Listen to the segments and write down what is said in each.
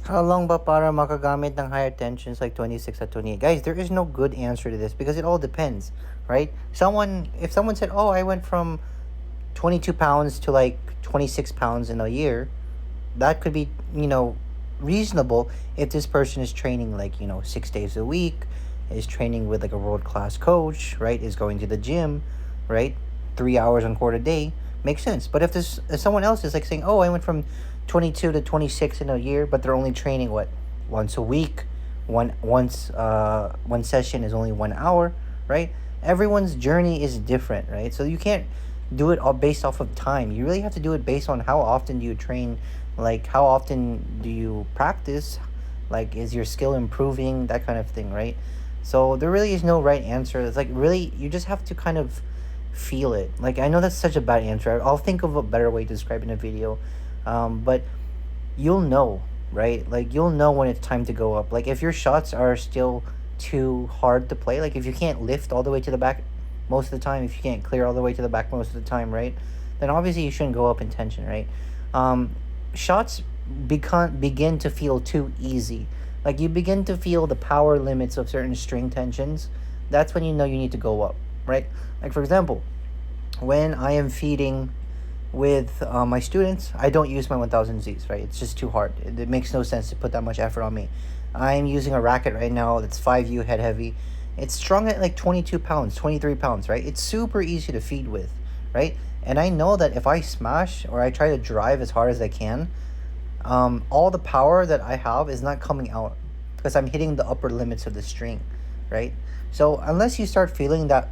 How long ba para makagamit ng higher tensions like 26 at 28? Guys, there is no good answer to this because it all depends, right? If someone said, oh, I went from 22 pounds to like 26 pounds in a year, that could be, reasonable if this person is training like, 6 days a week, is training with like a world class coach, right? Is going to the gym, right? 3 hours on court a day. Makes sense. But if someone else is like saying, oh, I went from 22 to 26 in a year, but they're only training what, once a week, one session is only 1 hour, right? Everyone's journey is different, right? So you can't do it all based off of time. You really have to do it based on how often do you train, like how often do you practice, like is your skill improving, that kind of thing, right? So there really is no right answer. It's like really you just have to kind of feel it. Like I know that's such a bad answer. I'll think of a better way to describe it in a video, but you'll know, right? Like you'll know when it's time to go up. Like if your shots are still too hard to play, like if you can't lift all the way to the back most of the time, if you can't clear all the way to the back most of the time, right? Then obviously you shouldn't go up in tension, right? Shots begin to feel too easy. Like you begin to feel the power limits of certain string tensions. That's when you know you need to go up, right? Like for example, when I am feeding with my students, I don't use my 1000 Zs, right? It's just too hard. It makes no sense to put that much effort on me. I'm using a racket right now that's 5U head heavy. It's strung at like 22 pounds, 23 pounds, right? It's super easy to feed with, right? And I know that if I smash or I try to drive as hard as I can, all the power that I have is not coming out because I'm hitting the upper limits of the string, right? So unless you start feeling that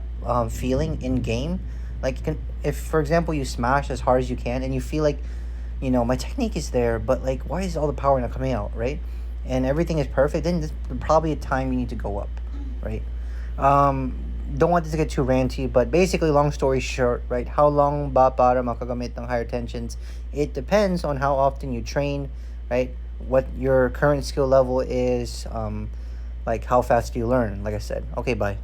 feeling in game, like if for example you smash as hard as you can and you feel like, my technique is there, but like why is all the power not coming out, right? And everything is perfect, then there's probably a time you need to go up, right? Don't want this to get too ranty, but basically, long story short, right? How long ba para makagamit ng higher tensions? It depends on how often you train, right? What your current skill level is, like how fast do you learn? Like I said. Okay, bye.